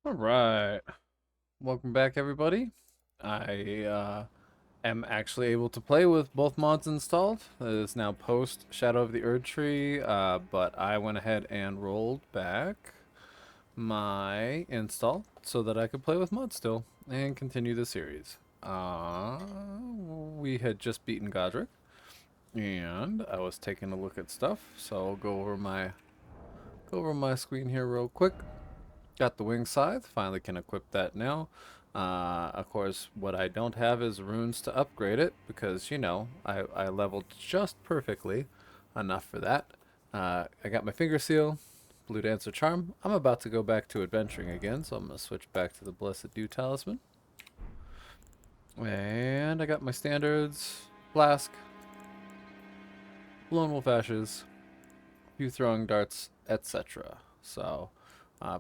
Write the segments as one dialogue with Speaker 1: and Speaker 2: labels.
Speaker 1: All right. Welcome back, everybody. I am actually able to play with both mods installed. It is now post Shadow of the Erd Tree, but I went ahead and rolled back my install so that I could play with mods still and continue the series. We had just beaten Godric, and I was taking a look at stuff, so I'll go over my screen here real quick. Got the wing scythe, finally can equip that now. Of course, what I don't have is runes to upgrade it because, I leveled just perfectly enough for that. I got my finger seal, blue dancer charm. I'm about to go back to adventuring again, so I'm going to switch back to the blessed dew talisman. And I got my standards, flask, lone wolf ashes, few throwing darts, etc. So,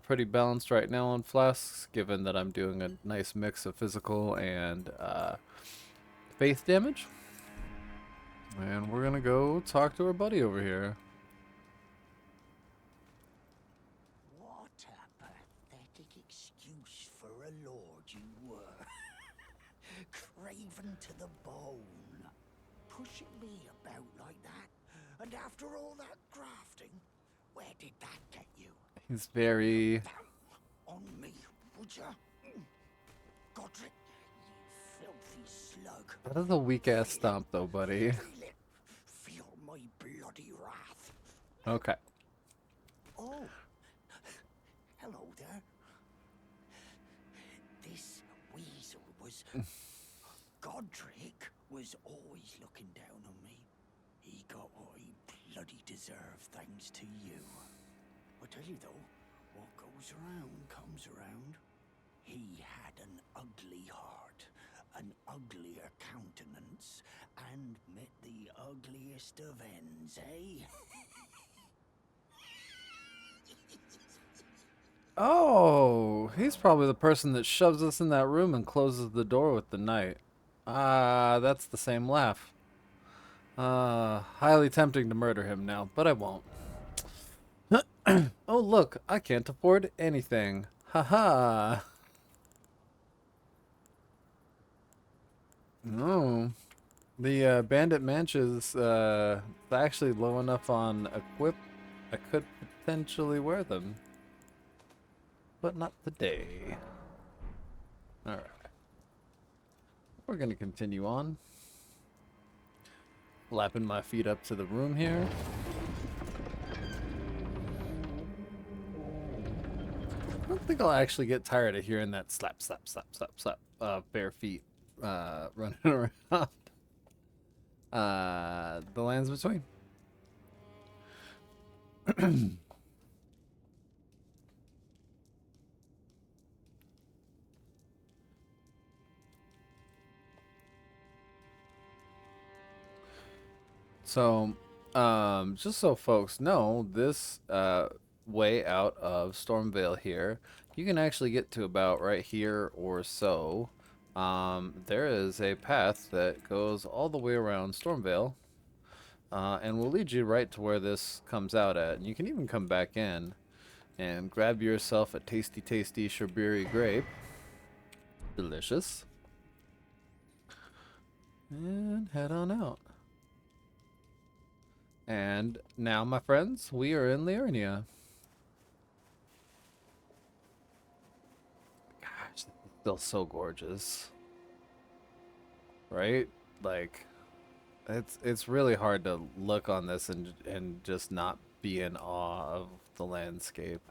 Speaker 1: pretty balanced right now on flasks, given that I'm doing a nice mix of physical and faith damage. And we're gonna go talk to our buddy over here.
Speaker 2: What a pathetic excuse for a lord you were. Craven to the bone. Pushing me about like that. And after all that grafting, where did that get you?
Speaker 1: He's very.
Speaker 2: On me, would ya? Godric, you filthy slug.
Speaker 1: That is a weak ass stomp, though, buddy.
Speaker 2: Feel it. Feel my bloody wrath.
Speaker 1: Okay.
Speaker 2: Oh, hello there. This weasel was... Godric was always looking down on me. He got what he bloody deserved thanks to you. I tell you though, what goes around comes around. He had an ugly heart, an uglier countenance, and met the ugliest of ends, eh?
Speaker 1: Oh, he's probably the person that shoves us in that room and closes the door with the knight. That's the same laugh. Highly tempting to murder him now, but I won't. Oh, look, I can't afford anything. Haha. No. The bandit manches actually low enough on equip. I could potentially wear them, but not today. All right. We're gonna continue on. Lapping my feet up to the room here. I don't think I'll actually get tired of hearing that slap, slap, slap, slap, slap, bare feet running around the lands between. So, just so folks know, this way out of Stormvale here, you can actually get to about right here or so. There is a path that goes all the way around Stormvale, and will lead you right to where this comes out at. And you can even come back in and grab yourself a tasty, tasty Shabiri grape. Delicious. And head on out. And now, my friends, we are in Liurnia. Gosh, this is still so gorgeous. Right? Like, it's really hard to look on this and just not be in awe of the landscape.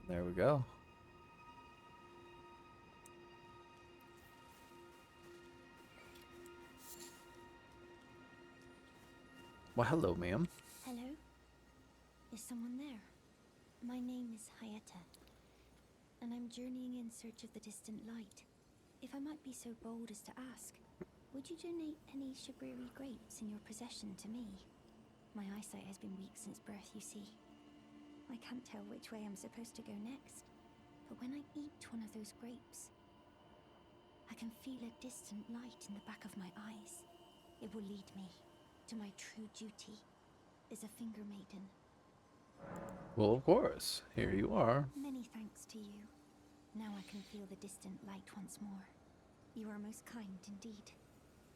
Speaker 1: There we go. Well, hello, ma'am.
Speaker 3: Hello? Is someone there? My name is Hayata, and I'm journeying in search of the distant light. If I might be so bold as to ask, would you donate any Shabriri grapes in your possession to me? My eyesight has been weak since birth, you see. I can't tell which way I'm supposed to go next, but when I eat one of those grapes, I can feel a distant light in the back of my eyes. It will lead me to my true duty as a finger maiden.
Speaker 1: Well, of course. Here you are.
Speaker 3: Many thanks, Now I can feel the distant light once more. You are most kind indeed.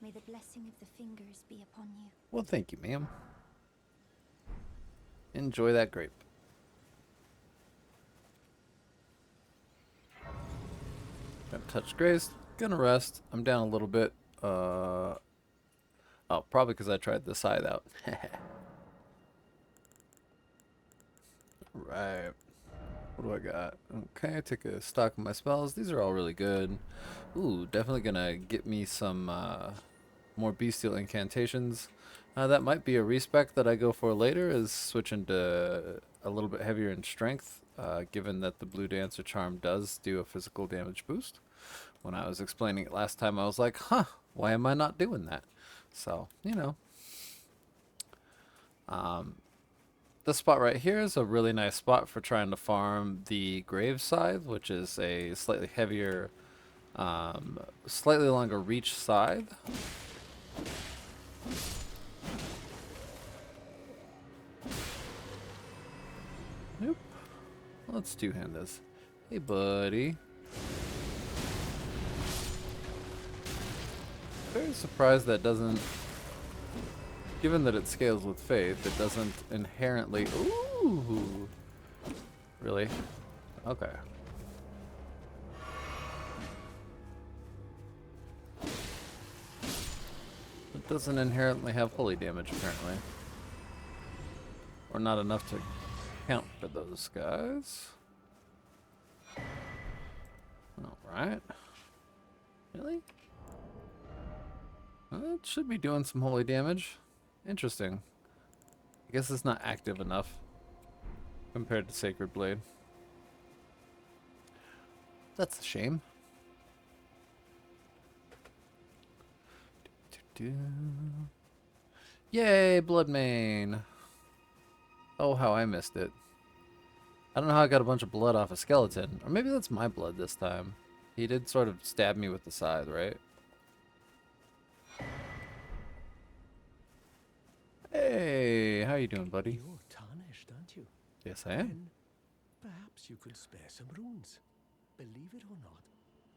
Speaker 3: May the blessing of the fingers be upon you.
Speaker 1: Well, thank you, ma'am. Enjoy that grape. Gonna touch grace. Gonna rest. I'm down a little bit. Oh, probably because I tried the scythe out. Right. What do I got? Okay, take a stock of my spells. These are all really good. Ooh, definitely gonna get me some more bestial incantations. That might be a respec that I go for later, is switching to a little bit heavier in strength, given that the Blue Dancer Charm does do a physical damage boost. When I was explaining it last time, I was like, huh, why am I not doing that? So, you know. This spot right here is a really nice spot for trying to farm the Grave Scythe, which is a slightly heavier, slightly longer reach scythe. Nope. Let's two-hand this. Hey, buddy. Very surprised that doesn't... Given that it scales with faith, it doesn't inherently... Ooh! Really? Okay. It doesn't inherently have holy damage, apparently. Or not enough to count for those guys. Alright. Really? It should be doing some holy damage. Interesting. I guess it's not active enough compared to Sacred Blade. That's a shame. Yay, Bloodmane! Oh, how I missed it. I don't know how I got a bunch of blood off a skeleton. Or maybe that's my blood this time. He did sort of stab me with the scythe, right? Hey, how you doing, buddy?
Speaker 4: You're tarnished, aren't you?
Speaker 1: Yes, I am.
Speaker 4: Then perhaps you could spare some runes. Believe it or not,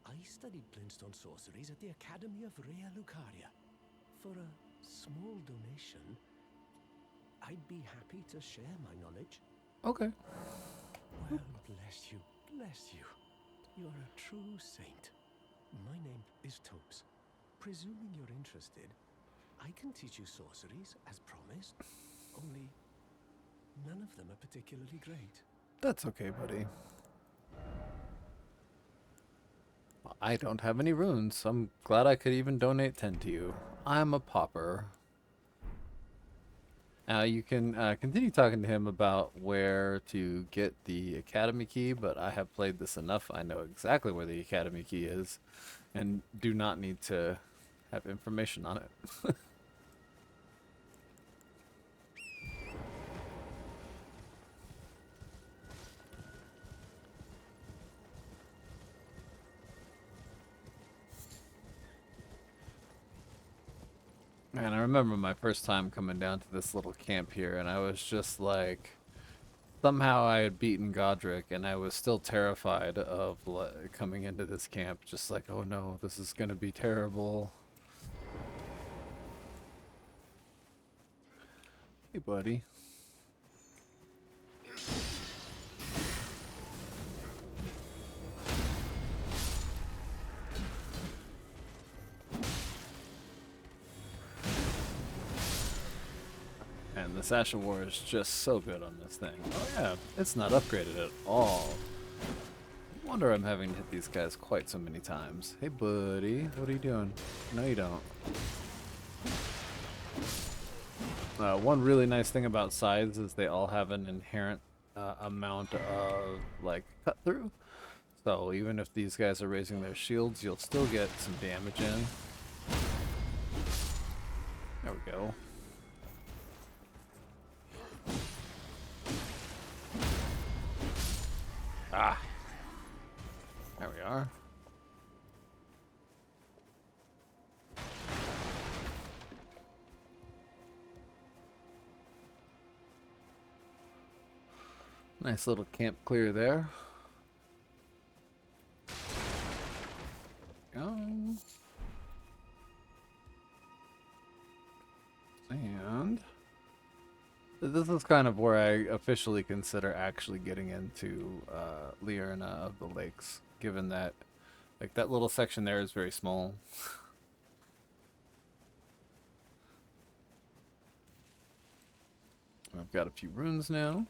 Speaker 4: I studied Glintstone sorceries at the Academy of Rea Lucaria. For a small donation, I'd be happy to share my knowledge.
Speaker 1: Okay.
Speaker 4: Well, bless you, bless you. You're a true saint. My name is Topes. Presuming you're interested, I can teach you sorceries as promised, only none of them are particularly great.
Speaker 1: That's okay, buddy. Well, I don't have any runes. So I'm glad I could even donate 10 to you. I'm a pauper. You can continue talking to him about where to get the Academy key, but I have played this enough. I know exactly where the Academy key is and do not need to have information on it. Man, I remember my first time coming down to this little camp here, and I was just like, somehow I had beaten Godric, and I was still terrified of coming into this camp, just like, oh no, this is gonna be terrible. Hey, buddy. And this Ashen War is just so good on this thing. Oh yeah, it's not upgraded at all. No wonder I'm having to hit these guys quite so many times. Hey buddy, what are you doing? No you don't. One really nice thing about scythes is they all have an inherent amount of like cut through. So even if these guys are raising their shields, you'll still get some damage in. There we go. Ah, there we are. Nice little camp clear there. go. And this is kind of where I officially consider actually getting into Liurnia of the Lakes, given that like that little section there is very small. I've got a few runes now.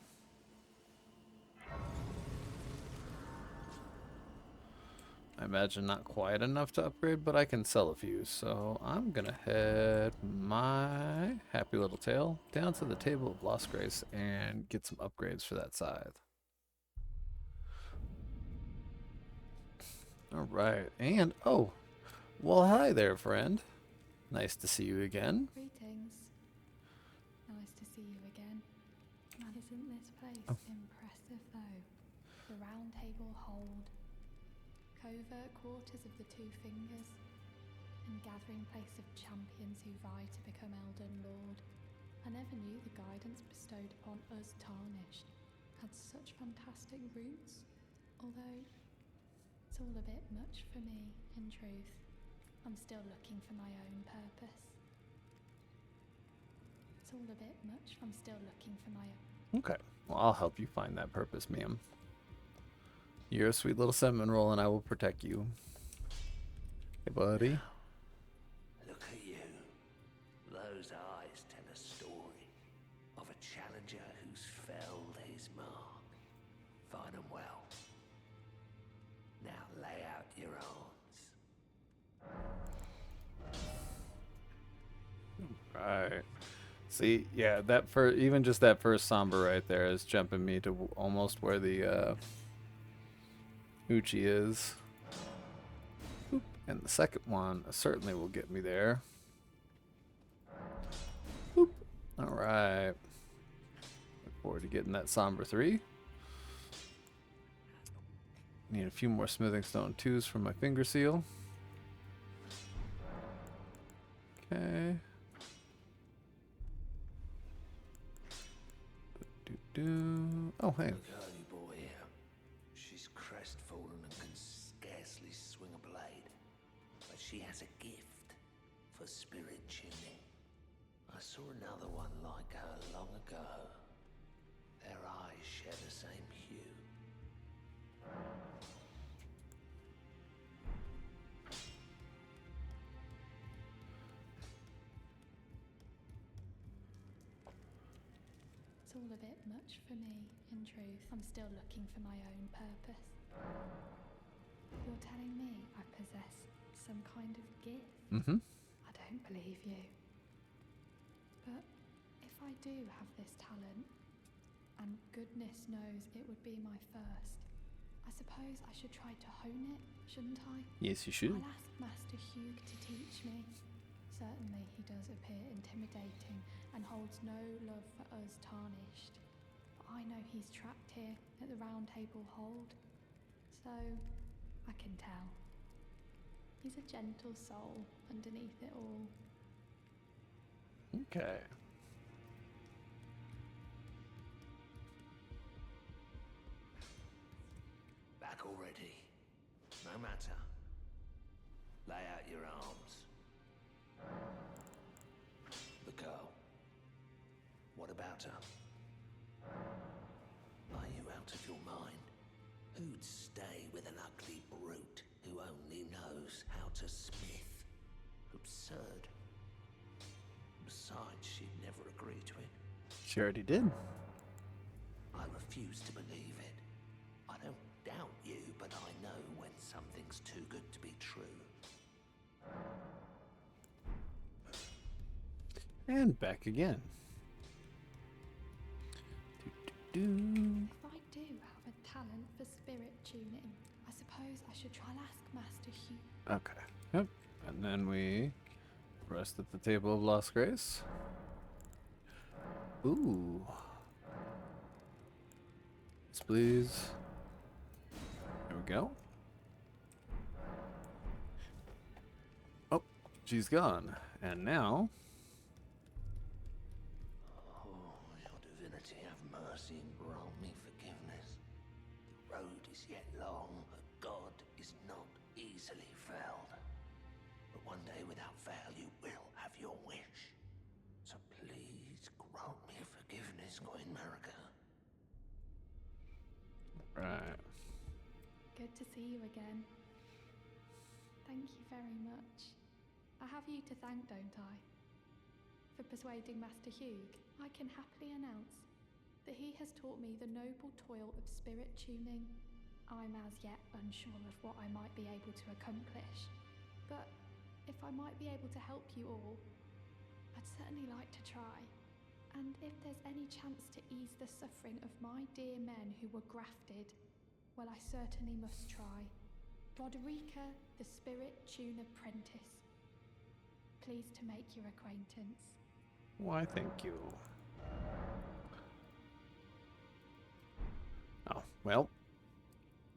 Speaker 1: I imagine not quite enough to upgrade, but I can sell a few. So I'm gonna head my happy little tail down to the table of Lost Grace and get some upgrades for that scythe. All right, and oh, well, hi there, friend. Nice to see you again.
Speaker 5: Greetings. Nice to see you again. Isn't this place impressive though? The round table hold, covert quarters of the Two Fingers, and gathering place of champions who vie to become Elden Lord. I never knew the guidance bestowed upon us Tarnished had such fantastic roots, although it's all a bit much for me, in truth. I'm still looking for my own purpose. It's all a bit much. I'm still looking for my own.
Speaker 1: Okay, well, I'll help you find that purpose, ma'am. You're a sweet little cinnamon roll, and I will protect you. Hey, buddy.
Speaker 2: Look at you. Those eyes tell a story of a challenger who's felled his mark. Find them well. Now lay out your arms.
Speaker 1: Right. See, yeah, that even just that first Somber right there is jumping me to almost where the Uchi is. Oop. And the second one certainly will get me there. Oop. All right. Look forward to getting that Somber 3. Need a few more Smithing Stone 2s for my finger seal. Okay. Oh, hey.
Speaker 2: Look at you boy here. She's crestfallen and can scarcely swing a blade. But she has a gift for spirit tuning. I saw another one like her long ago. Their eyes share the same hue.
Speaker 5: It's all a bit much for me, in truth. I'm still looking for my own purpose. You're telling me I possess some kind of gift?
Speaker 1: Mm-hmm.
Speaker 5: I don't believe you. But if I do have this talent, and goodness knows it would be my first, I suppose I should try to hone it, shouldn't I?
Speaker 1: Yes, you should.
Speaker 5: I'll ask Master Hugh to teach me. Certainly he does appear intimidating and holds no love for us Tarnished. But I know he's trapped here at the Round Table Hold, so I can tell. He's a gentle soul underneath it all.
Speaker 1: Okay.
Speaker 2: Back already. No matter. Lay out your arms. The girl. What about her? Are you out of your mind? Who'd stay with an ugly brute who only knows how to smith? Absurd. Besides, she'd never agree to it.
Speaker 1: She already did.
Speaker 2: I refuse to believe it. I don't doubt you, but I know when something's too good to be true.
Speaker 1: And back again.
Speaker 5: If I do have a talent for spirit tuning, I suppose I should try and ask Master Hugh.
Speaker 1: Okay. Yep. And then we rest at the table of Lost Grace. Ooh. Yes, please. There we go. Oh, she's gone. And now...
Speaker 2: Oh, your divinity, have mercy and grant me forgiveness. The road is yet long, but God is not
Speaker 4: easily felled. But one day, without fail, you will have your wish. So please grant me forgiveness, Queen Marika.
Speaker 1: Right.
Speaker 5: Good to see you again. Thank you very much. I have you to thank, don't I? For persuading Master Hugh, I can happily announce that he has taught me the noble toil of spirit tuning. I'm as yet unsure of what I might be able to accomplish, but if I might be able to help you all, I'd certainly like to try. And if there's any chance to ease the suffering of my dear men who were grafted, well, I certainly must try. Roderica, the Spirit Tune Apprentice. Pleased to make your acquaintance.
Speaker 1: Why, thank you. Oh, well.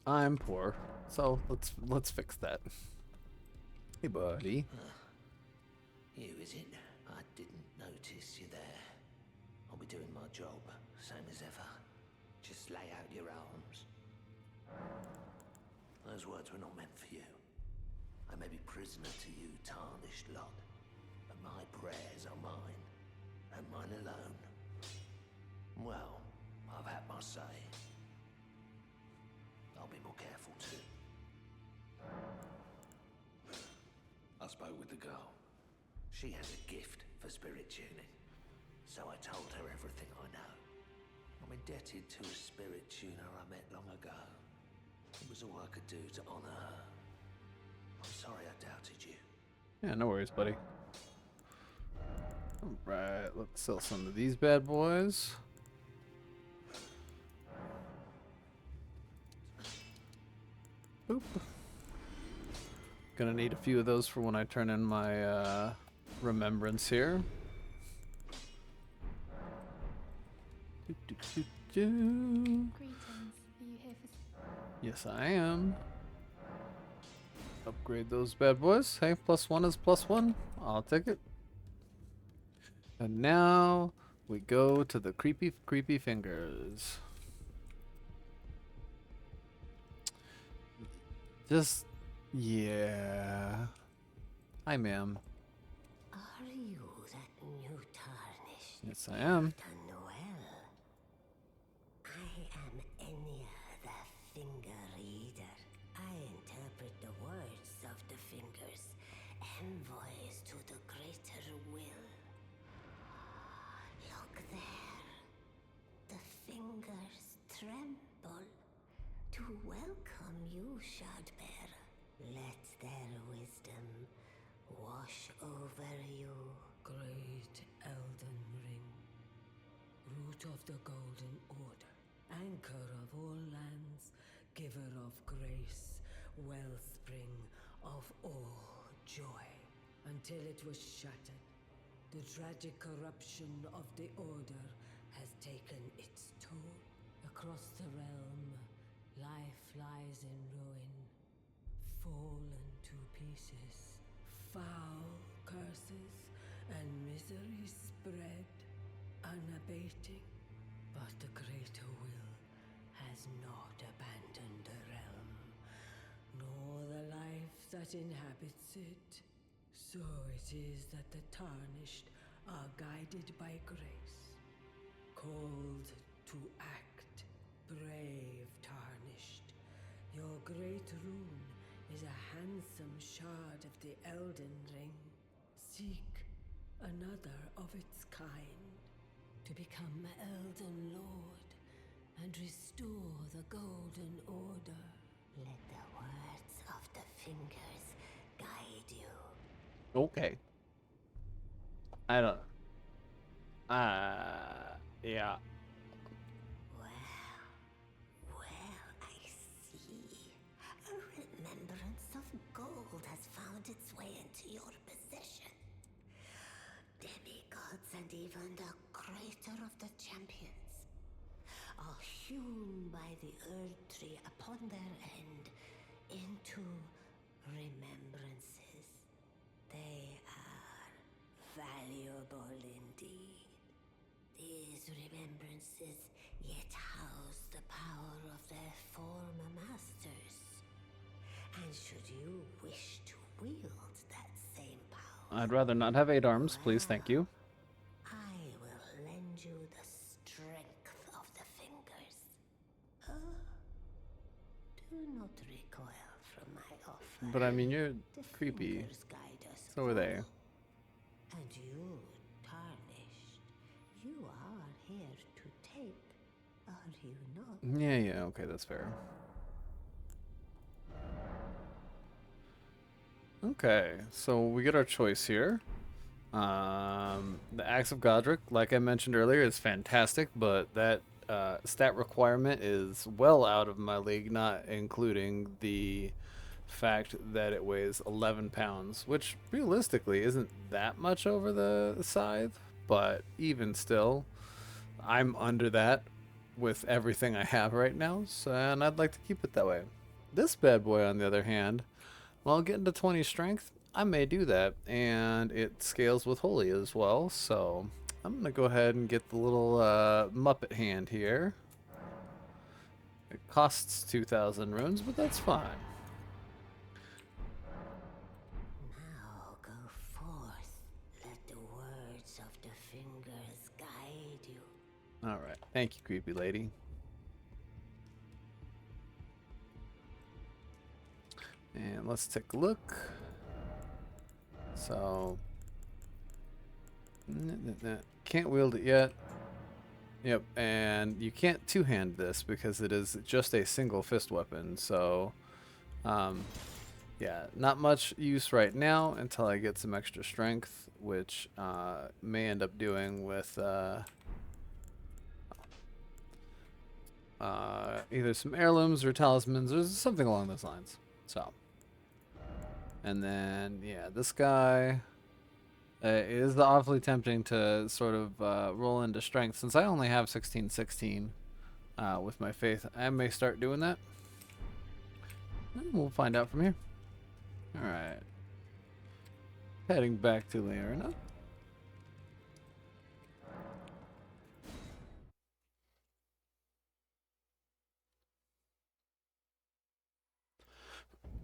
Speaker 1: I'm poor, so let's fix that. Hey, buddy.
Speaker 4: You, is it? I didn't notice you there. I'll be doing my job, same as ever. Just lay out your arms. Those words were not meant for you. I may be prisoner to you, tarnished lot, but my prayers are mine, and mine alone. Well, I've had my say. I'll be more careful too. I spoke with the girl. She has a gift for spirit tuning, so I told her everything I know. I'm indebted to a spirit tuner I met long ago. It was all I could do to honor her. I'm sorry I doubted you.
Speaker 1: Yeah, no worries, buddy. Alright, let's sell some of these bad boys. Boop. Gonna need a few of those for when I turn in my remembrance here.
Speaker 5: Greetings. Are you here for...
Speaker 1: Yes, I am. Upgrade those bad boys. Hey, +1 is +1. I'll take it. And now we go to the creepy fingers. Just, yeah. Hi, ma'am.
Speaker 6: Are you that new tarnished?
Speaker 1: Yes, I am.
Speaker 6: Done well. I am Enya, the Finger Reader. I interpret the words of the fingers, envoys to the greater will. Look there. The fingers tremble to welcome you, Shardbearer. Let their wisdom wash over you.
Speaker 7: Great Elden Ring, root of the Golden Order, anchor of all lands, giver of grace, wellspring of all joy. Until it was shattered, the tragic corruption of the Order has taken its toll. Across the realm, life lies in ruin, fallen to pieces. Foul curses and misery spread, unabating. But the greater will has not abandoned the realm, nor the life that inhabits it. So it is that the tarnished are guided by grace, called to act. Brave tarnished, your great rune is a handsome shard of the Elden Ring. Seek another of its kind to become Elden Lord and restore the Golden Order.
Speaker 6: Let the words of the fingers guide you.
Speaker 1: Okay. I don't. Yeah.
Speaker 6: Well, I see. A remembrance of gold has found its way into your possession. Demigods and even the creator of the champions are hewn by the Earth Tree upon their end into remembrances. They are valuable indeed. These remembrances yet house the power of their former masters. And should you wish to wield that same power,
Speaker 1: I'd rather not have 8 arms, please, thank you.
Speaker 6: I will lend you the strength of the fingers. Do not recoil from my offer.
Speaker 1: But I mean, you're
Speaker 6: The
Speaker 1: creepy.
Speaker 6: fingers guide us
Speaker 1: So are they.
Speaker 6: all. And you, tarnished, you are here to take, are you not?
Speaker 1: Yeah, okay, that's fair. Okay, so we get our choice here. The Axe of Godric, like I mentioned earlier, is fantastic, but that stat requirement is well out of my league, not including the fact that it weighs 11 pounds, which realistically isn't that much over the scythe, but even still, I'm under that with everything I have right now, so, and I'd like to keep it that way. This bad boy, on the other hand, well, getting to 20 strength, I may do that, and it scales with Holy as well, so I'm going to go ahead and get the little Muppet hand here. It costs 2,000 runes, but that's fine.
Speaker 6: Now go forth. Let the words of the fingers guide you.
Speaker 1: Alright, thank you, creepy lady. And let's take a look. So, can't wield it yet. Yep, and you can't two-hand this because it is just a single fist weapon. So, yeah, not much use right now until I get some extra strength, which may end up doing with either some heirlooms or talismans or something along those lines. So, and then yeah, this guy. It is awfully tempting to sort of roll into strength since I only have 1616 with my faith. I may start doing that. And we'll find out from here. Alright. Heading back to Liurnia.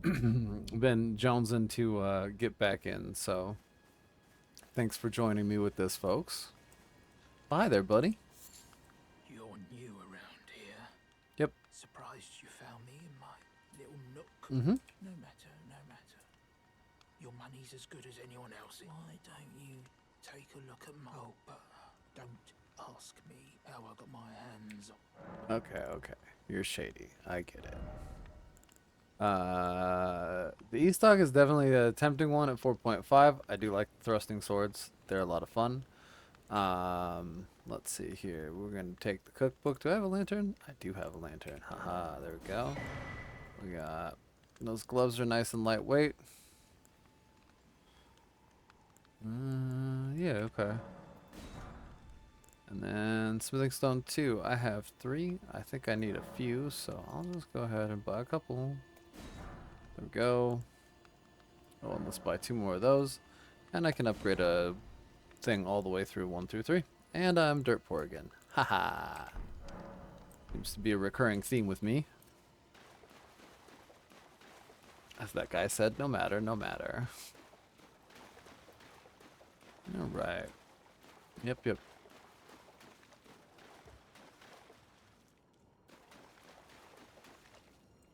Speaker 1: Been jonesing to get back in, so thanks for joining me with this, folks. Bye there, buddy.
Speaker 2: You're new around here.
Speaker 1: Yep.
Speaker 2: Surprised you found me in my little nook.
Speaker 1: Mm-hmm.
Speaker 2: No matter, no matter. Your money's as good as anyone else's. Why don't you take a look at my... Oh, but don't ask me how I got my hands on...
Speaker 1: Okay. You're shady. I get it. The Eastog is definitely a tempting one at 4.5. I do like the thrusting swords. They're a lot of fun. Let's see here. We're going to take the cookbook. Do I have a lantern? I do have a lantern. Haha, there we go. We got... Those gloves are nice and lightweight. Yeah, okay. And then smithing stone 2. I have 3. I think I need a few, so I'll just go ahead and buy a couple. There we go. Oh, and let's buy 2 more of those. And I can upgrade a thing all the way through 1 through 3. And I'm dirt poor again. Haha. Seems to be a recurring theme with me. As that guy said, no matter, no matter. Alright. Yep.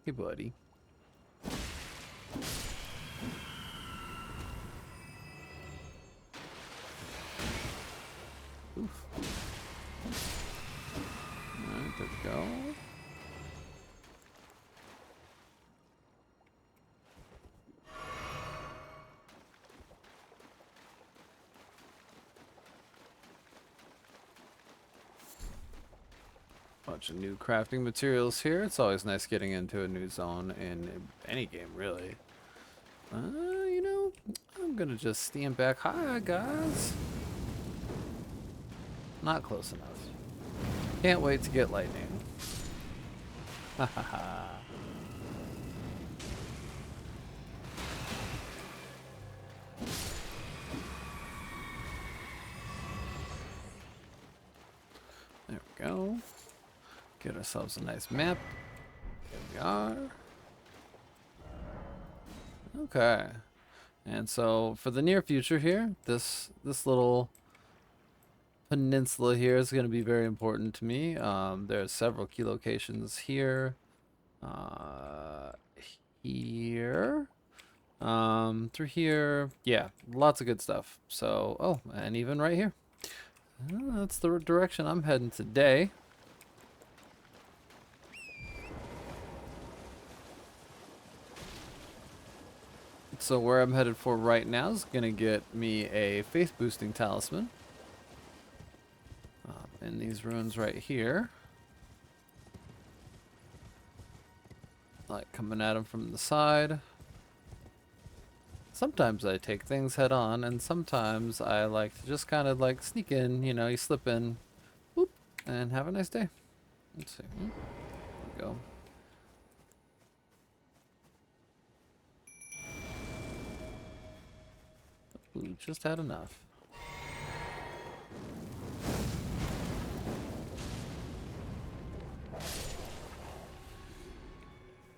Speaker 1: Hey, buddy. Oof. Alright, there we go. Bunch of new crafting materials here. It's always nice getting into a new zone in any game, really. You know, I'm gonna just stand back. Hi, guys. Not close enough. Can't wait to get lightning. Ha ha ha. There we go. Get ourselves a nice map. Here we are. Okay. And so for the near future here, this little peninsula here is going to be very important to me. There are several key locations here, uh, here, through here. Yeah, lots of good stuff. So, oh, and even right here. That's the direction I'm heading today. So where I'm headed for right now is going to get me a faith boosting talisman. In these ruins right here. Like coming at them from the side. Sometimes I take things head on, and sometimes I like to just kind of like sneak in, you know, you slip in, whoop, and have a nice day. Let's see. There we go. Ooh, just had enough.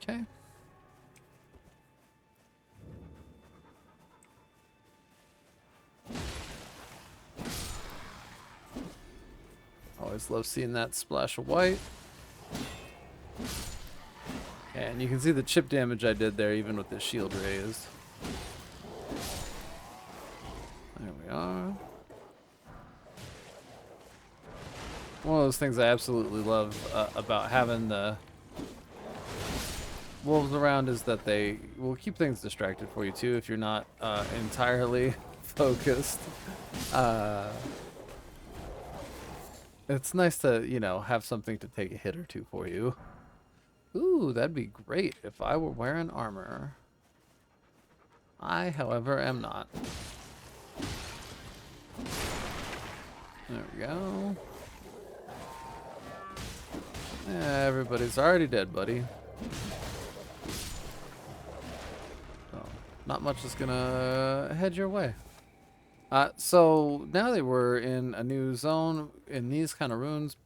Speaker 1: Okay. Always love seeing that splash of white. And you can see the chip damage I did there, even with the shield raised. There we are. One of those things I absolutely love about having the wolves around is that they will keep things distracted for you too if you're not entirely focused. It's nice to, you know, have something to take a hit or two for you. Ooh, that'd be great if I were wearing armor. I, however, am not. There we go. Everybody's already dead, buddy. So, not much is gonna head your way. So now that we're in a new zone in these kind of ruins,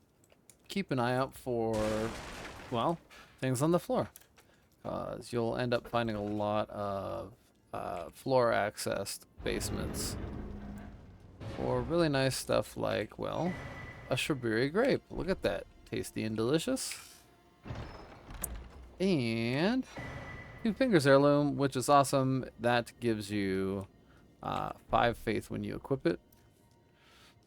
Speaker 1: keep an eye out for, well, things on the floor. Because you'll end up finding a lot of floor accessed basements for really nice stuff like, well, a Shrubbery grape. Look at that. Tasty and delicious. And 2 fingers heirloom, which is awesome. That gives you 5 faith when you equip it.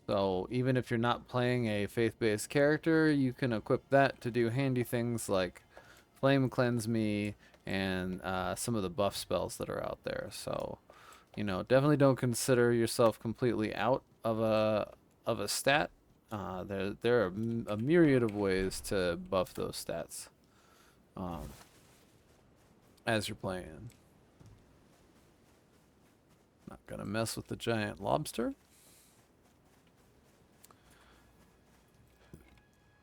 Speaker 1: So even if you're not playing a faith-based character, you can equip that to do handy things like Flame Cleanse Me and some of the buff spells that are out there. So, you know, definitely don't consider yourself completely out of a stat. There are a myriad of ways to buff those stats as you're playing. Not gonna mess with the giant lobster.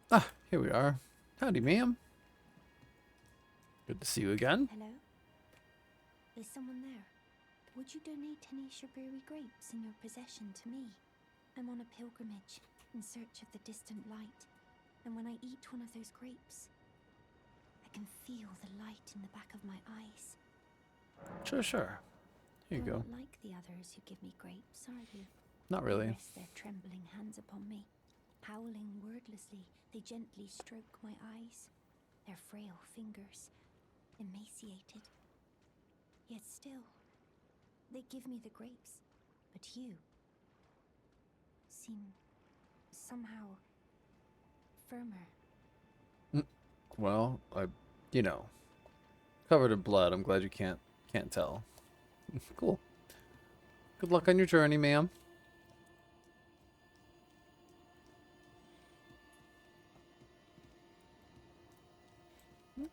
Speaker 1: Ah, here we are. Howdy, ma'am. Good to see you again.
Speaker 3: Hello? Is someone there? Would you donate any Shrubbery grapes in your possession to me? I'm on a pilgrimage in search of the distant light, and when I eat one of those grapes, I can feel the light in the back of my eyes.
Speaker 1: Sure. Here you
Speaker 3: You're
Speaker 1: go.
Speaker 3: not like the others who give me grapes, are you?
Speaker 1: Not
Speaker 3: They
Speaker 1: really.
Speaker 3: rest their trembling hands upon me. Howling wordlessly, they gently stroke my eyes, their frail fingers emaciated. Yet still, they give me the grapes. But you seem somehow firmer.
Speaker 1: Well, you know, covered in blood. I'm glad you can't tell. Cool. Good luck on your journey, ma'am.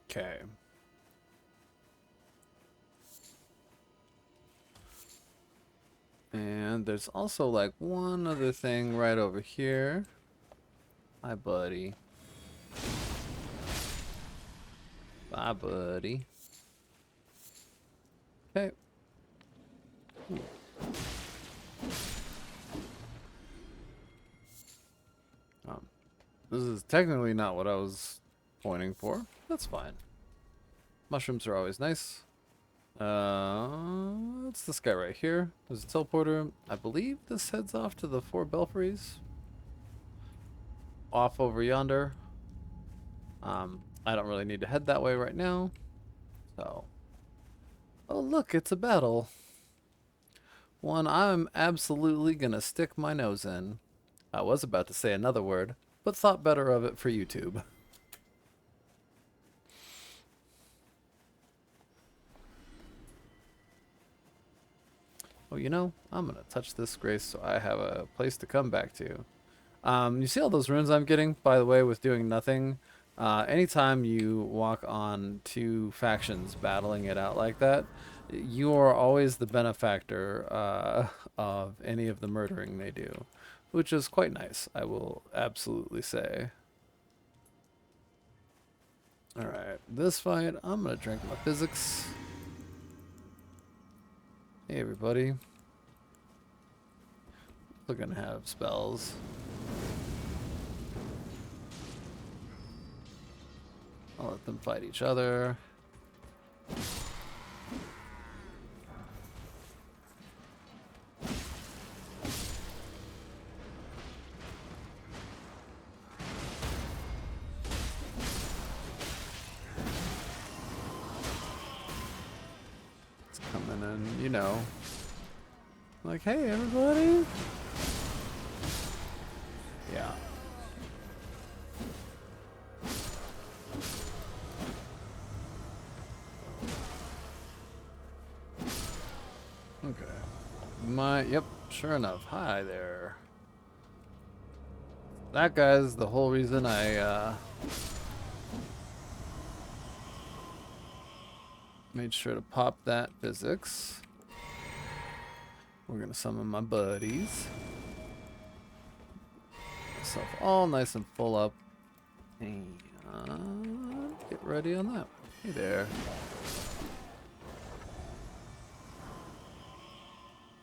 Speaker 1: Okay. And there's also like one other thing right over here. Hi, buddy. Bye, buddy. Okay. This is technically not what I was pointing for. That's fine. Mushrooms are always nice. It's this guy right here. There's a teleporter. I believe this heads off to the 4 belfries. Off over yonder. I don't really need to head that way right now. So. Oh, look, it's a battle. One I'm absolutely gonna stick my nose in. I was about to say another word, but thought better of it for YouTube. Oh, you know, I'm gonna touch this grace so I have a place to come back to. You see all those runes I'm getting, by the way, with doing nothing? Anytime you walk on 2 factions battling it out like that, you are always the benefactor of any of the murdering they do, which is quite nice, I will absolutely say. Alright, this fight, I'm gonna drink my physics. Hey everybody. We're gonna have spells. I'll let them fight each other. It's coming in, you know. Like, hey everybody. Yeah. Okay. Yep, sure enough. Hi there. That guy's the whole reason I made sure to pop that physics. We're gonna summon my buddies. Myself all nice and full up. And get ready on that. Hey there.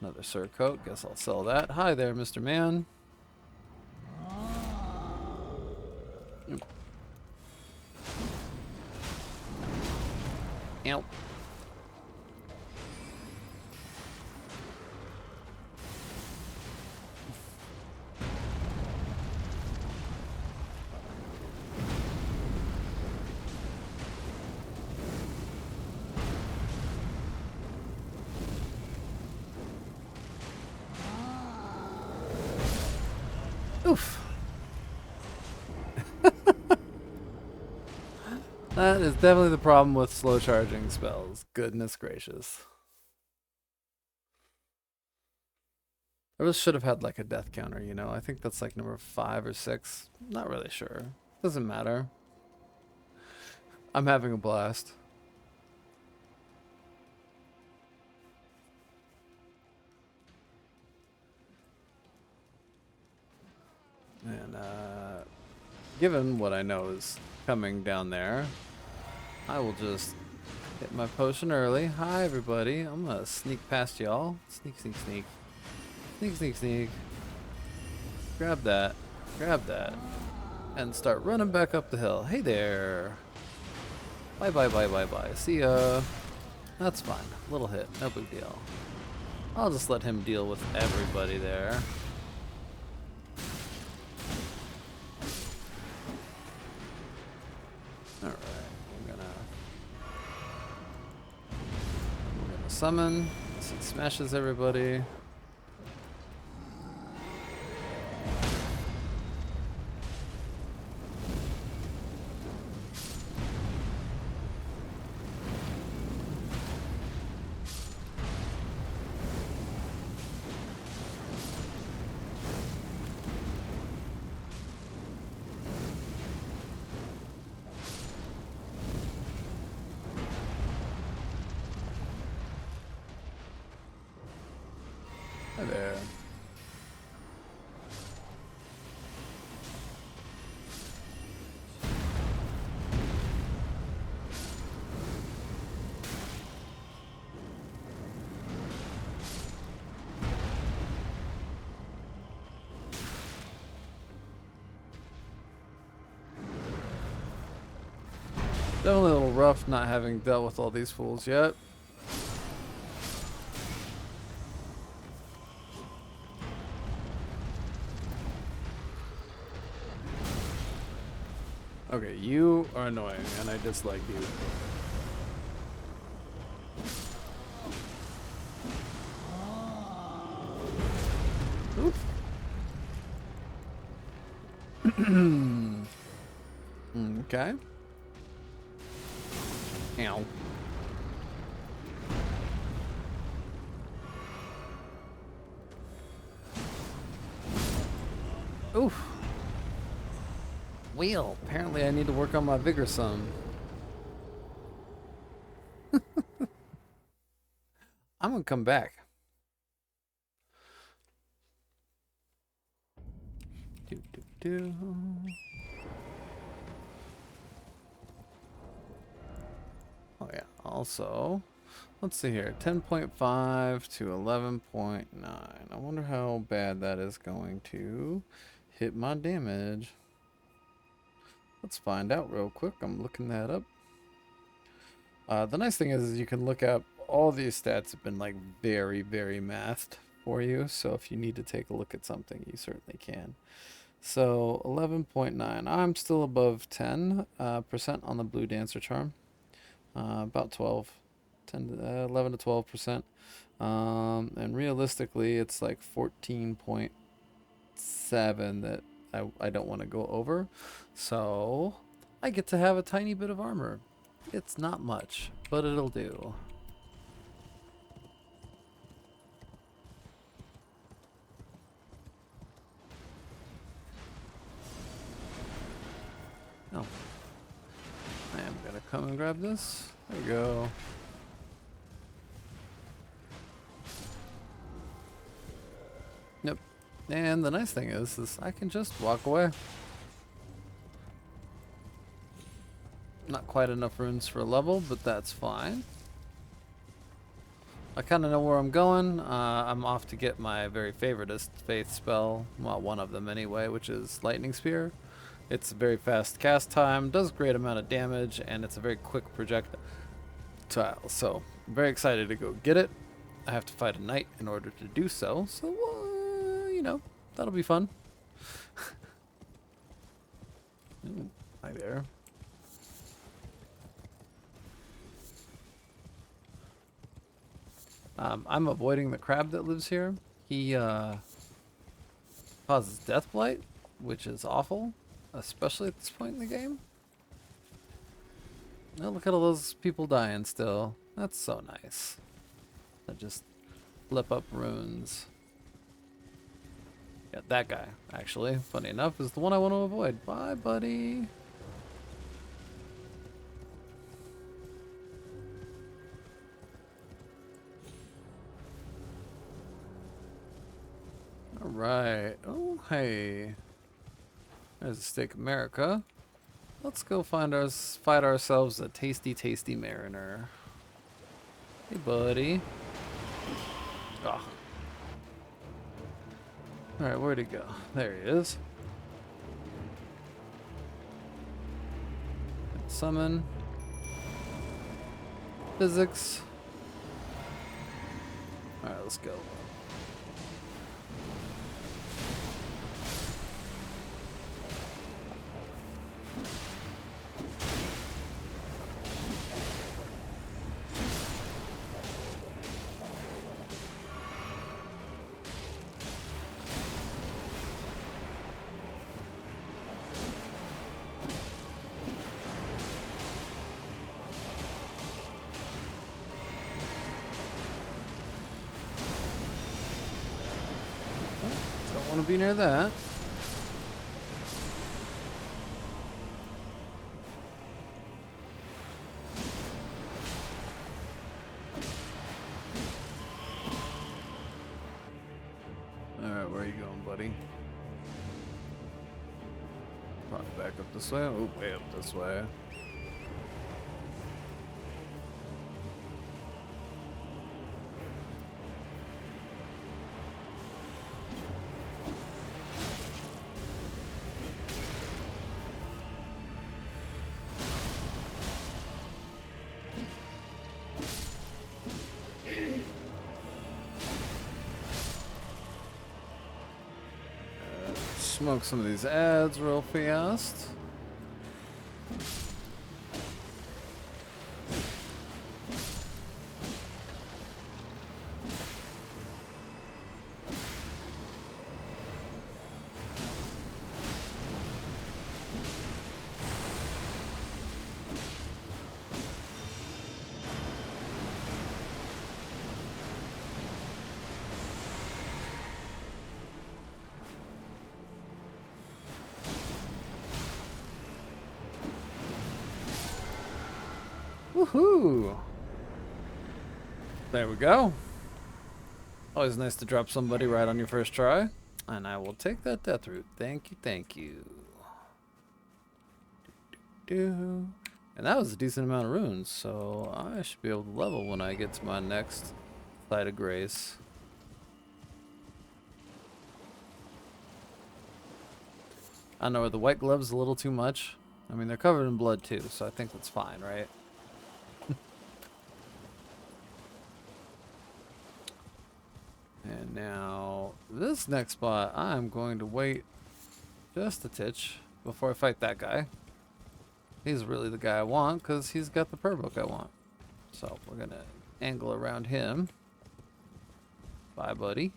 Speaker 1: Another surcoat. Guess I'll sell that. Hi there, Mr. Man. Ow. Oof. That is definitely the problem with slow charging spells. Goodness gracious. I really should have had like a death counter, you know? I think that's like number 5 or 6. Not really sure. Doesn't matter. I'm having a blast. And given what I know is coming down there, I will just hit my potion early. Hi everybody. I'm gonna sneak past y'all. Sneak, sneak, sneak. Sneak, sneak, sneak. Grab that. Grab that. And start running back up the hill. Hey there. Bye, bye, bye, bye, bye. See ya. That's fine. Little hit. No big deal. I'll just let him deal with everybody there. Alright. We're gonna summon. So it smashes everybody. Hi there. Definitely a little rough not having dealt with all these fools yet. Okay, you are annoying, and I dislike you. Oof. Okay. Ow. Oof. Wheel. Apparently I need to work on my vigor some. I'm gonna come back. Do, do, do. Oh yeah, also, let's see here, 10.5 to 11.9. I wonder how bad that is going to hit my damage. Let's find out real quick. I'm looking that up. The nice thing is you can look up all these stats have been like very, very mathed for you. So if you need to take a look at something, you certainly can. So 11.9. I'm still above 10% on the blue dancer charm. About 12, 10 to, 11 to 12%. And realistically, it's like 14.7 that I don't want to go over. So I get to have a tiny bit of armor. It's not much, but it'll do. Oh. I am gonna come and grab this. There we go. Yep. And the nice thing is I can just walk away. Not quite enough runes for a level, but that's fine. I kind of know where I'm going. I'm off to get my very favoriteest faith spell. Well, one of them anyway, which is Lightning Spear. It's a very fast cast time, does a great amount of damage, and it's a very quick projectile. So I'm very excited to go get it. I have to fight a knight in order to do so. So, you know, that'll be fun. Hi there. I'm avoiding the crab that lives here. He causes death blight, which is awful, especially at this point in the game. Oh, look at all those people dying still. That's so nice. I just flip up runes. Yeah, that guy, actually, funny enough, is the one I want to avoid. Bye, buddy. Alright. Oh, hey. There's a Steak America. Let's go fight ourselves a tasty, tasty mariner. Hey, buddy. Oh. Alright, where'd he go? There he is. Summon. Physics. Alright, let's go. Don't want to be near that. Alright, where are you going, buddy? Probably back up this way. Oh, way up this way. smoke some of these ads real fast. Woohoo! There we go. Always nice to drop somebody right on your first try. And I will take that death root. Thank you, thank you. And that was a decent amount of runes, so I should be able to level when I get to my next Light of Grace. I know the white gloves a little too much. I mean, they're covered in blood too, so I think that's fine, right? And now, this next spot, I'm going to wait just a titch before I fight that guy. He's really the guy I want, because he's got the prayer book I want. So, we're going to angle around him. Bye, buddy.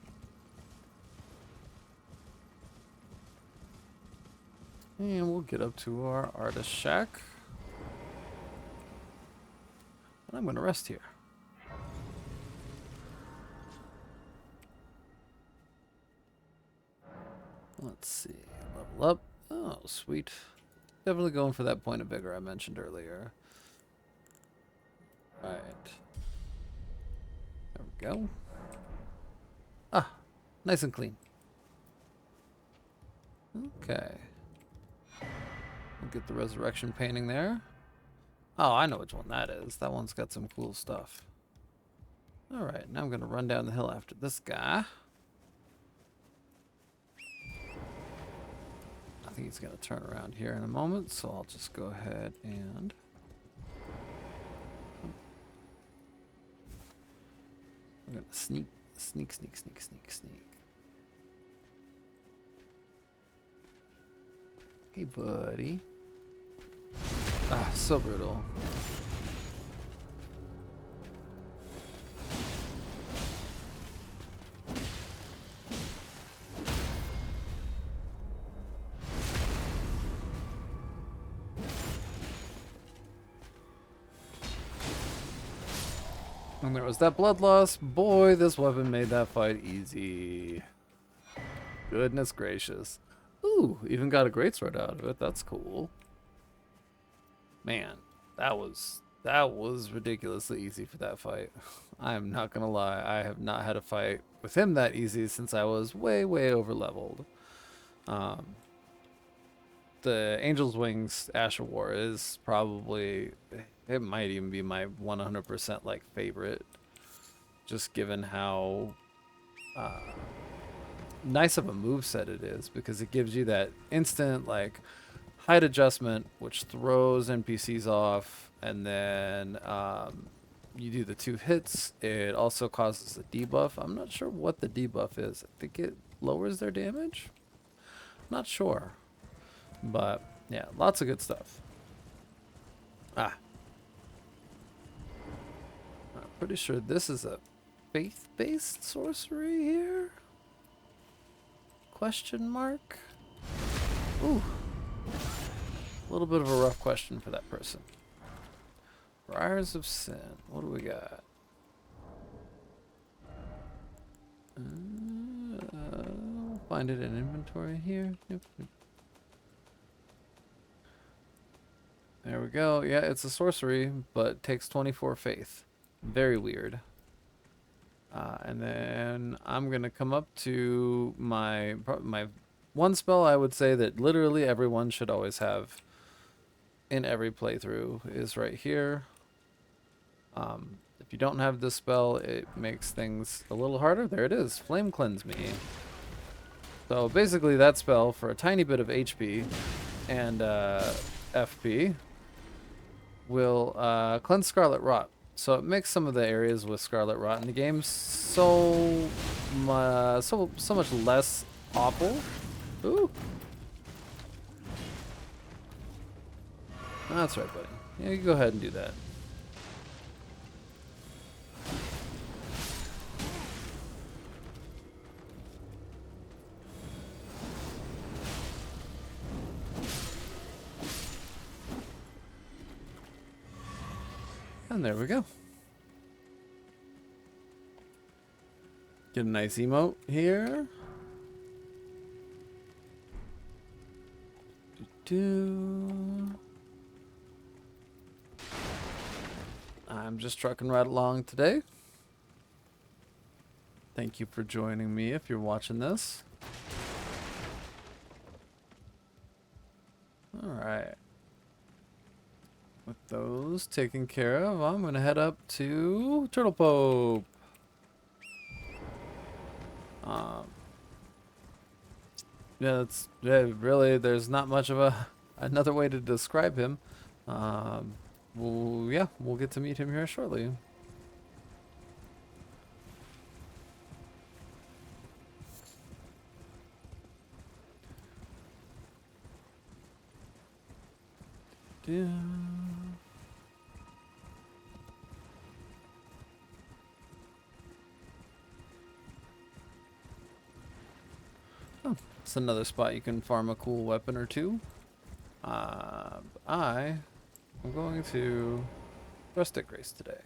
Speaker 1: And we'll get up to our artist shack. And I'm going to rest here. Let's see. Level up. Oh, sweet. Definitely going for that point of vigor I mentioned earlier. Alright. There we go. Ah, nice and clean. Okay. We'll get the resurrection painting there. Oh, I know which one that is. That one's got some cool stuff. Alright, now I'm going to run down the hill after this guy. I think he's going to turn around here in a moment, so I'll just go ahead and... I'm going to sneak. Hey, buddy. Ah, so brutal. And there was that blood loss. Boy, this weapon made that fight easy. Goodness gracious. Ooh, even got a greatsword out of it. That's cool. Man, that was ridiculously easy for that fight. I am not gonna lie. I have not had a fight with him that easy since I was way over leveled. The Angel's Wings Asher War is probably, it might even be my 100% like favorite, just given how nice of a moveset it is, because it gives you that instant like height adjustment which throws NPCs off, and then you do the 2 hits. It also causes a debuff. I'm not sure what the debuff is. I think it lowers their damage. Not sure. But, yeah, lots of good stuff. Ah. I'm pretty sure this is a faith-based sorcery here? Question mark? Ooh. A little bit of a rough question for that person. Briars of Sin. What do we got? We'll find it in inventory here. Nope. There we go. Yeah, it's a sorcery, but takes 24 faith. Very weird. And then I'm going to come up to my one spell I would say that literally everyone should always have in every playthrough is right here. If you don't have this spell, it makes things a little harder. There it is. Flame Cleanse Me. So basically that spell for a tiny bit of HP and FP will cleanse Scarlet Rot. So it makes some of the areas with Scarlet Rot in the game so much less awful. Ooh. That's right, buddy. Yeah, you go ahead and do that. And there we go. Get a nice emote here. I'm just trucking right along today. Thank you for joining me if you're watching this. Alright. With those taken care of, I'm going to head up to Turtle Pope. Yeah, really, there's not much of another way to describe him. Well, yeah, we'll get to meet him here shortly. Oh, it's another spot you can farm a cool weapon or two. I am going to Rustic Race today.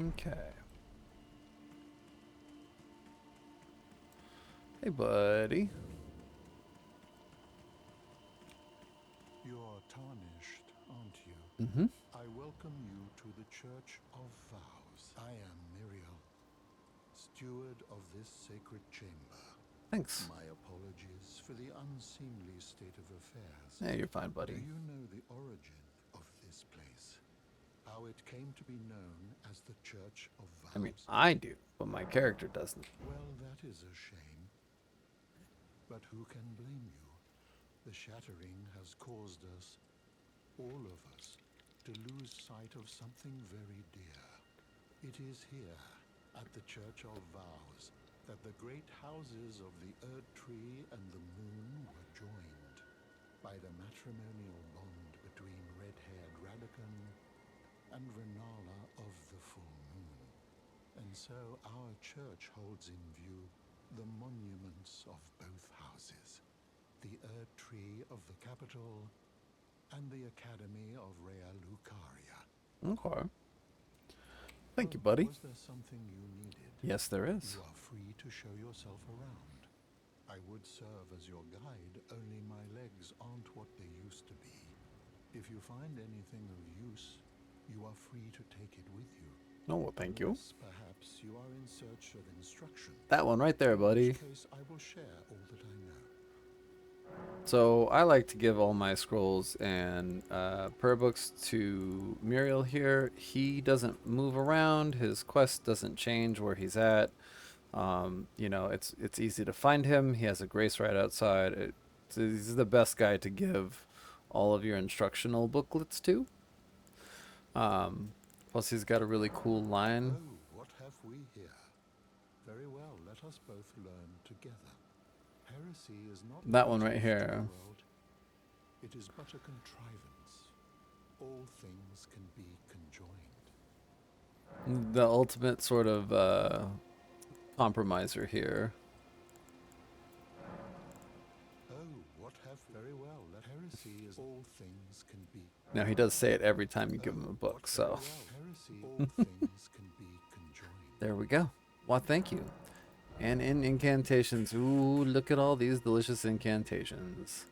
Speaker 1: Okay. Hey, buddy.
Speaker 8: You're tarnished, aren't you?
Speaker 1: Mm-hmm.
Speaker 8: I welcome you to the Church of Vows. I am Miriel, steward of this sacred chamber.
Speaker 1: Thanks.
Speaker 8: My apologies for the unseemly state of affairs.
Speaker 1: Yeah, you're fine, buddy.
Speaker 8: Do you know the origin of this place? How it came to be known as the Church of Vows?
Speaker 1: I mean, I do, but my character doesn't.
Speaker 8: Well, that is a shame. But who can blame you? The shattering has caused us, all of us, to lose sight of something very dear. It is here, at the Church of Vows, that the great houses of the Erd Tree and the Moon were joined by the matrimonial bond between red-haired Radakan and Renala of the Full Moon. And so our church holds in view the monuments of both houses, the Erd Tree of the capital and the Academy of Rea Lucaria.
Speaker 1: Okay. Thank you, buddy.
Speaker 8: Was there something you needed?
Speaker 1: Yes, there is.
Speaker 8: You are free to show yourself around. I would serve as your guide, only my legs aren't what they used to be. If you find anything of use, you are free to take it with you.
Speaker 1: Oh, well, thank you.
Speaker 8: Unless perhaps you are in search of instruction.
Speaker 1: That one right there, buddy.
Speaker 8: In which case, I will share all that I know.
Speaker 1: So I like to give all my scrolls and prayer books to Muriel here. He doesn't move around. His quest doesn't change where he's at. You know, it's easy to find him. He has a grace right outside. He's the best guy to give all of your instructional booklets to. Plus, he's got a really cool line.
Speaker 8: Oh, what have we here? Very well, let us both learn together. Heresy is not
Speaker 1: That one
Speaker 8: native
Speaker 1: right
Speaker 8: to
Speaker 1: here.
Speaker 8: the world. It is but a contrivance. All things can be conjoined.
Speaker 1: The ultimate sort of compromiser here.
Speaker 8: Oh, what have very well. Let heresy is all things can be.
Speaker 1: Now, he does say it every time you give him a book, so.
Speaker 8: Heresy, all things can be conjoined.
Speaker 1: There we go. Well, thank you. And in incantations, ooh, look at all these delicious incantations.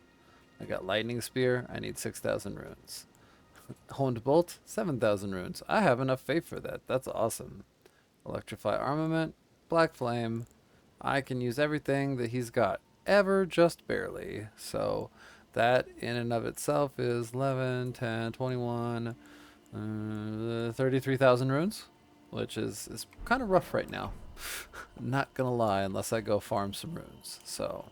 Speaker 1: I got Lightning Spear, I need 6,000 runes. Honed Bolt, 7,000 runes. I have enough faith for that. That's awesome. Electrify Armament, Black Flame. I can use everything that he's got, ever just barely. So that in and of itself is 11, 10, 21, 33,000 runes, which is kind of rough right now. Not gonna lie, unless I go farm some runes. So.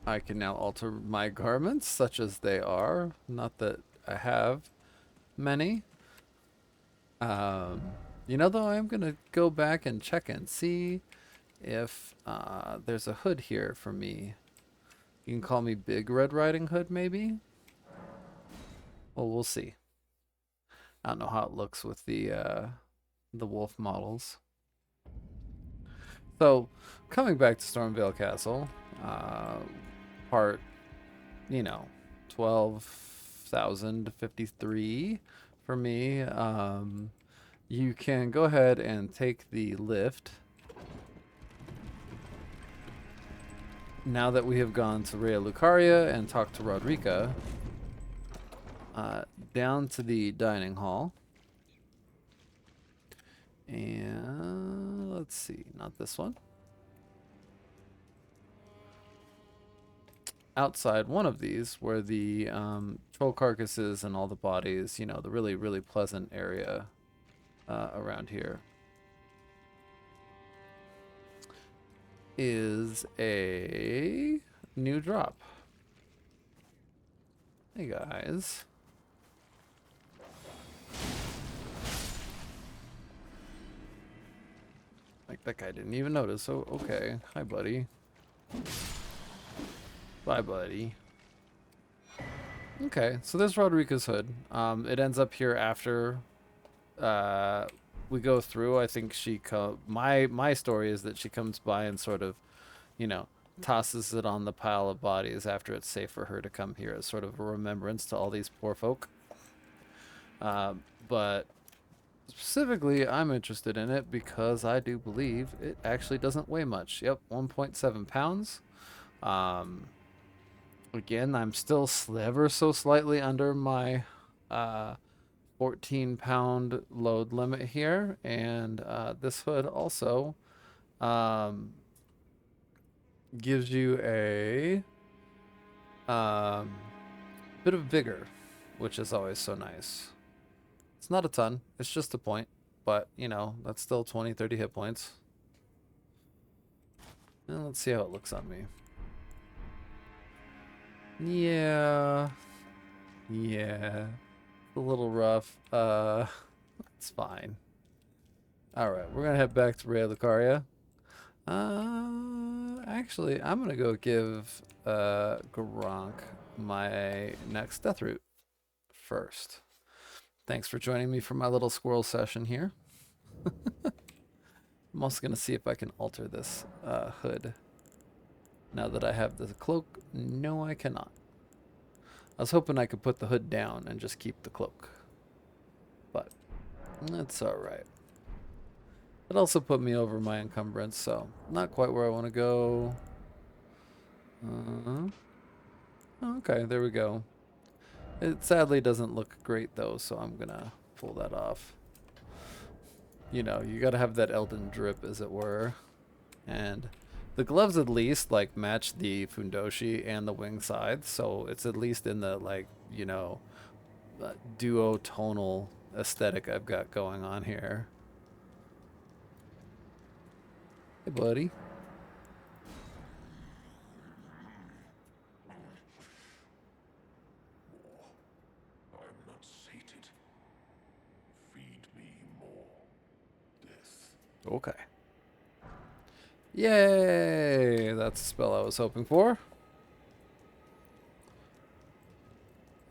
Speaker 1: I can now alter my garments such as they are. Not that I have many. You know, though, I'm going to go back and check and see if there's a hood here for me. You can call me Big Red Riding Hood, maybe? Well, we'll see. I don't know how it looks with the wolf models. So, coming back to Stormvale Castle, part, 12,053 for me. You can go ahead and take the lift. Now that we have gone to Rhea Lucaria and talked to Rodrika, down to the dining hall. And let's see, not this one. Outside one of these, where the troll carcasses and all the bodies, the really, really pleasant area around here, is a new drop. Hey guys. Like, that guy didn't even notice. Oh, okay. Hi, buddy. Bye, buddy. Okay, so there's Rodrika's hood. It ends up here after we go through. I think my story is that she comes by and sort of, tosses it on the pile of bodies after it's safe for her to come here as sort of a remembrance to all these poor folk. But specifically, I'm interested in it because I do believe it actually doesn't weigh much. Yep, 1.7 pounds. Again, I'm still ever so slightly under my 14-pound load limit here. And this hood also gives you a bit of vigor, which is always so nice. It's not a ton. It's just a point. But, that's still 20, 30 hit points. And let's see how it looks on me. Yeah. Yeah. A little rough. It's fine. Alright, we're going to head back to Rhea Lucaria. Actually, I'm going to go give Gronk my next death route first. Thanks for joining me for my little squirrel session here. I'm also going to see if I can alter this hood. Now that I have the cloak, no, I cannot. I was hoping I could put the hood down and just keep the cloak. But that's alright. It also put me over my encumbrance, so not quite where I want to go. Okay, there we go. It sadly doesn't look great though, so I'm gonna pull that off. You gotta have that Elden drip, as it were. And the gloves at least, match the fundoshi and the wing side, so it's at least in the, duotonal aesthetic I've got going on here. Hey, buddy.
Speaker 8: I'm not sated. Feed me more. Death.
Speaker 1: Okay. Yay! That's the spell I was hoping for.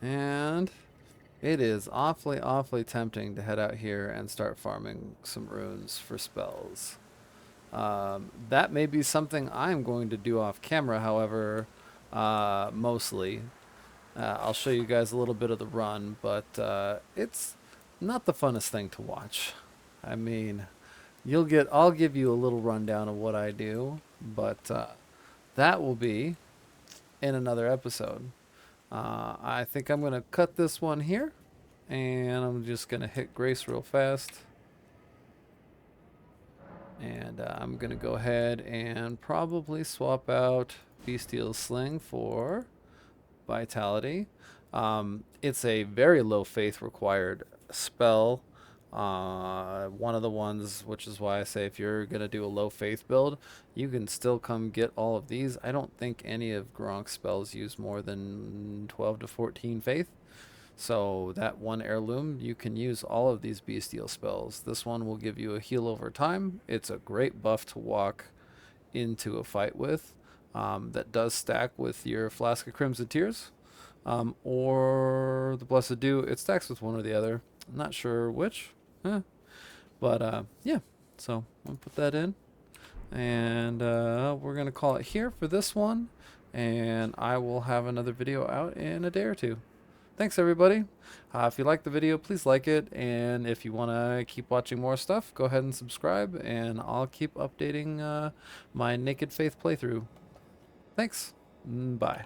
Speaker 1: And it is awfully, awfully tempting to head out here and start farming some runes for spells. That may be something I'm going to do off camera, however, mostly. I'll show you guys a little bit of the run, but it's not the funnest thing to watch. I mean, I'll give you a little rundown of what I do, but that will be in another episode. I think I'm going to cut this one here, and I'm just going to hit Grace real fast. And I'm going to go ahead and probably swap out Bestial Sling for Vitality. It's a very low faith required spell. One of the ones, which is why I say if you're going to do a low faith build, you can still come get all of these. I don't think any of Gronk's spells use more than 12 to 14 faith. So that one heirloom, you can use all of these bestial spells. This one will give you a heal over time. It's a great buff to walk into a fight with. That does stack with your Flask of Crimson Tears. Or the Blessed Dew. It stacks with one or the other. I'm not sure which. But yeah, so I'll put that in. And we're going to call it here for this one. And I will have another video out in a day or two. Thanks, everybody. If you like the video, please like it. And if you want to keep watching more stuff, go ahead and subscribe. And I'll keep updating my Naked Faith playthrough. Thanks. Bye.